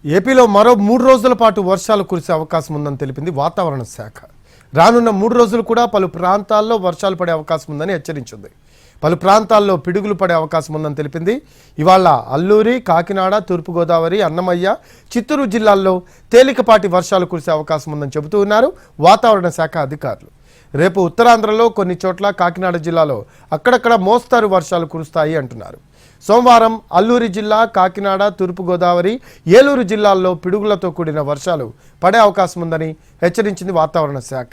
ఏపీలో మరో 3 రోజుల పాటు వర్షాలు కురిసే అవకాశం ఉందని తెలిపింది వాతావరణ శాఖ. రానున్న 3 రోజులు కూడా పలు ప్రాంతాల్లో వర్షాలు పడే అవకాశం ఉందని హెచ్చరించింది. పలు ప్రాంతాల్లో పిడుగులు పడే అవకాశం ఉందని తెలిపింది. ఇవాళ అల్లూరి, కాకినాడ, తూర్పుగోదావరి, అన్నమయ్య, చిత్తూరు జిల్లాల్లో తేలికపాటి వర్షాలు కురిసే అవకాశం ఉందని చెబుతూ ఉన్నారు వాతావరణ శాఖ అధికారులు. రేపు ఉత్తరాంధ్రలో కొన్ని చోట్ల, కాకినాడ జిల్లాలో అక్కడక్కడ మోస్తారు వర్షాలు కురుస్తాయి అంటున్నారు. సోమవారం అల్లూరి జిల్లా, కాకినాడ, తూర్పుగోదావరి, ఏలూరు జిల్లాల్లో పిడుగులతో కూడిన వర్షాలు పడే అవకాశం ఉందని హెచ్చరించింది వాతావరణ శాఖ.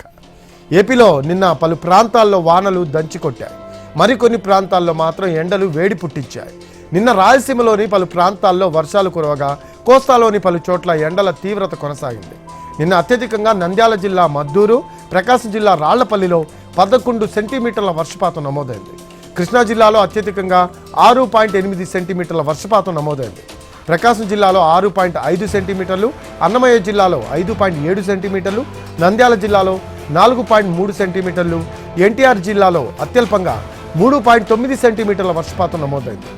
ఏపీలో నిన్న పలు ప్రాంతాల్లో వానలు దంచికొట్టాయి. మరికొన్ని ప్రాంతాల్లో మాత్రం ఎండలు వేడి పుట్టించాయి. నిన్న రాయలసీమలోని పలు ప్రాంతాల్లో వర్షాలు కురవగా, కోస్తాలోని పలు చోట్ల ఎండల తీవ్రత కొనసాగింది. నిన్న అత్యధికంగా నంద్యాల జిల్లా మద్దూరు, ప్రకాశం జిల్లా రాళ్లపల్లిలో 11 సెంటీమీటర్ల వర్షపాతం నమోదైంది. కృష్ణా జిల్లాలో అత్యధికంగా 6.8 సెంటీమీటర్ల వర్షపాతం నమోదైంది. ప్రకాశం జిల్లాలో 6.5 సెంటీమీటర్లు, అన్నమయ్య జిల్లాలో 5.7 సెంటీమీటర్లు, నంద్యాల జిల్లాలో 4.3 సెంటీమీటర్లు, ఎన్టీఆర్ జిల్లాలో అత్యల్పంగా 3.9 సెంటీమీటర్ల వర్షపాతం నమోదైంది.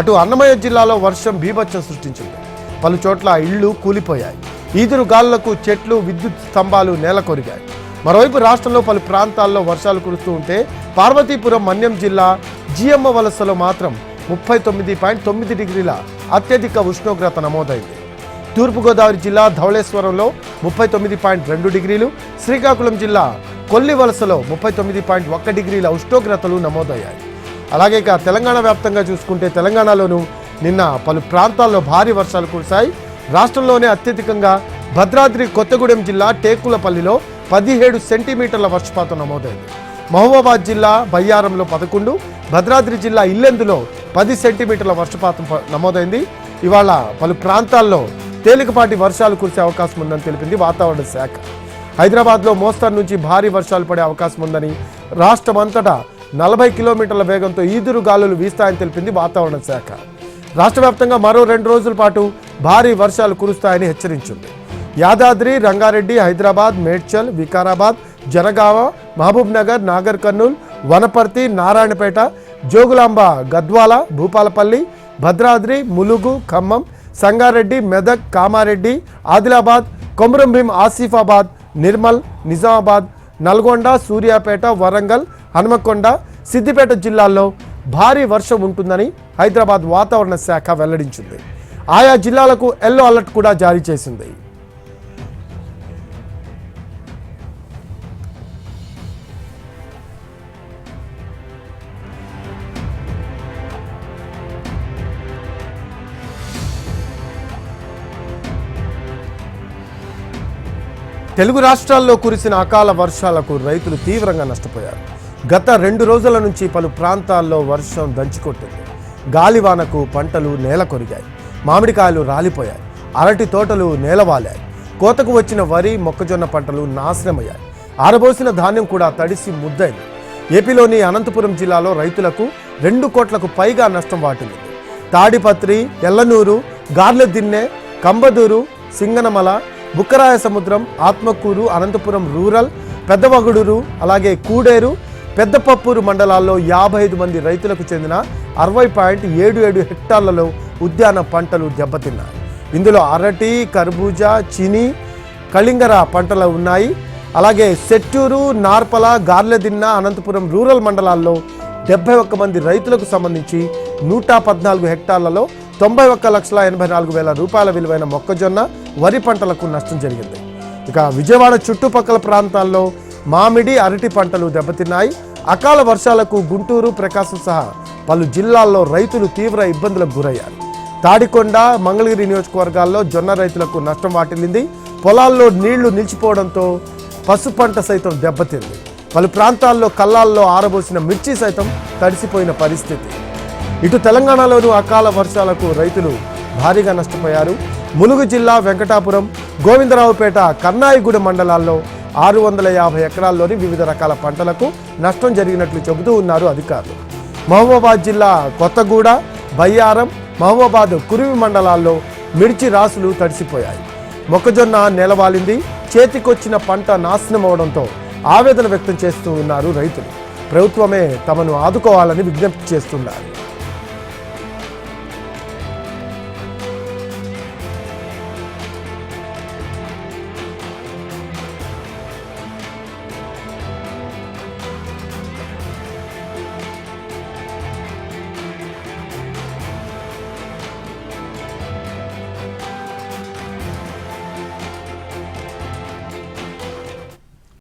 అటు అన్నమయ్య జిల్లాలో వర్షం బీభత్సం సృష్టించింది. పలు చోట్ల ఇళ్లు కూలిపోయాయి. ఈదురు గాలులకు చెట్లు, విద్యుత్ స్తంభాలు నేల కొరిగాయి. మరోవైపు రాష్ట్రంలో పలు ప్రాంతాల్లో వర్షాలు కురుస్తూ ఉంటే, పార్వతీపురం, మన్యం జిల్లా జియమ్మ వలసలో మాత్రం 39.9 డిగ్రీల అత్యధిక ఉష్ణోగ్రత నమోదైంది. తూర్పుగోదావరి జిల్లా ధవళేశ్వరంలో 39.2 డిగ్రీలు, శ్రీకాకుళం జిల్లా కొల్లి వలసలో 39.1 డిగ్రీల ఉష్ణోగ్రతలు నమోదయ్యాయి. అలాగే ఇక తెలంగాణ వ్యాప్తంగా చూసుకుంటే, తెలంగాణలోనూ నిన్న పలు ప్రాంతాల్లో భారీ వర్షాలు కురిశాయి. రాష్ట్రంలోనే అత్యధికంగా భద్రాద్రి కొత్తగూడెం జిల్లా టేకులపల్లిలో 17 సెంటీమీటర్ల వర్షపాతం నమోదైంది. మహబూబాబాద్ జిల్లా బయ్యారంలో 11, భద్రాద్రి జిల్లా ఇల్లెందులో 10 సెంటీమీటర్ల వర్షపాతం నమోదైంది. ఇవాళ పలు ప్రాంతాల్లో తేలికపాటి వర్షాలు కురిసే అవకాశం ఉందని తెలిపింది వాతావరణ శాఖ. హైదరాబాద్లో మోస్తరు నుంచి భారీ వర్షాలు పడే అవకాశం ఉందని, రాష్ట్రమంతటా 40 కిలోమీటర్ల వేగంతో ఈదురు గాలులు వీస్తాయని తెలిపింది వాతావరణ శాఖ. రాష్ట్ర వ్యాప్తంగా మరో 2 రోజుల పాటు భారీ వర్షాలు కురుస్తాయని హెచ్చరించింది. యాదాద్రి, రంగారెడ్డి, హైదరాబాద్, మేడ్చల్, వికారాబాద్, జనగామ, మహబూబ్ నగర్, నాగర్ కర్నూల్, వనపర్తి, నారాయణపేట, జోగులాంబ, గద్వాల, భూపాలపల్లి, భద్రాద్రి, ములుగు, ఖమ్మం, సంగారెడ్డి, మెదక్, కామారెడ్డి, ఆదిలాబాద్, కొమరంభీం, ఆసిఫాబాద్, నిర్మల్, నిజామాబాద్, నల్గొండ, సూర్యాపేట, వరంగల్, హనుమకొండ, సిద్దిపేట జిల్లాల్లో భారీ వర్షం ఉంటుందని హైదరాబాద్ వాతావరణ శాఖ వెల్లడించింది. ఆయా జిల్లాలకు ఎల్లో అలర్ట్ కూడా జారీ చేసింది. తెలుగు రాష్ట్రాల్లో కురిసిన అకాల వర్షాలకు రైతులు తీవ్రంగా నష్టపోయారు. గత 2 రోజుల నుంచి పలు ప్రాంతాల్లో వర్షం దంచికొట్టింది. గాలివానకు పంటలు నేల కొరిగాయి. మామిడికాయలు రాలిపోయాయి. అరటి తోటలు నేలవాలాయి. కోతకు వచ్చిన వరి, మొక్కజొన్న పంటలు నాశనమయ్యాయి. ఆరబోసిన ధాన్యం కూడా తడిసి ముద్దైంది. ఏపీలోని అనంతపురం జిల్లాలో రైతులకు 2 కోట్లకు పైగా నష్టం వాటిల్లింది. తాడిపత్రి, ఎల్లనూరు, గార్లెదిన్నె, కంబదూరు, సింగనమల, బుక్కరాయ సముద్రం, ఆత్మకూరు, అనంతపురం రూరల్, పెద్దవగుడూరు, అలాగే కూడేరు, పెద్దపప్పూరు మండలాల్లో 55 మంది రైతులకు చెందిన 60.77 హెక్టార్లలో ఉద్యాన పంటలు దెబ్బతిన్నాయి. ఇందులో అరటి, కర్బూజా, చిని, కళింగర పంటలు ఉన్నాయి. అలాగే సెట్టూరు, నార్పల, గార్లెదిన్న, అనంతపురం రూరల్ మండలాల్లో 71 మంది రైతులకు సంబంధించి 114 హెక్టార్లలో 91,84,000 రూపాయల విలువైన మొక్కజొన్న, వరి పంటలకు నష్టం జరిగింది. ఇక విజయవాడ చుట్టుపక్కల ప్రాంతాల్లో మామిడి, అరటి పంటలు దెబ్బతిన్నాయి. అకాల వర్షాలకు గుంటూరు, ప్రకాశం సహా పలు జిల్లాల్లో రైతులు తీవ్ర ఇబ్బందులకు గురయ్యారు. తాడికొండ, మంగళగిరి నియోజకవర్గాల్లో జొన్న రైతులకు నష్టం వాటిల్లింది. పొలాల్లో నీళ్లు నిలిచిపోవడంతో పసు పంట సైతం దెబ్బతింది. పలు ప్రాంతాల్లో కల్లాల్లో ఆరబోసిన మిర్చి సైతం తడిసిపోయిన పరిస్థితి. ఇటు తెలంగాణలోనూ అకాల వర్షాలకు రైతులు భారీగా నష్టపోయారు. ములుగు జిల్లా వెంకటాపురం, గోవిందరావుపేట, కన్నాయిగూడెం మండలాల్లో 650 ఎకరాల్లోని వివిధ రకాల పంటలకు నష్టం జరిగినట్లు చెబుతూ ఉన్నారు అధికారులు. మహబూబాబాద్ జిల్లా కొత్తగూడ, బయ్యారం, మహబూబాబాద్ కురివి మండలాల్లో మిర్చి రాసులు తడిసిపోయాయి. మొక్కజొన్న నేలవాలింది. చేతికొచ్చిన పంట నాశనం అవడంతో ఆవేదన వ్యక్తం చేస్తూ ఉన్నారు రైతులు. ప్రభుత్వమే తమను ఆదుకోవాలని విజ్ఞప్తి చేస్తున్నారు.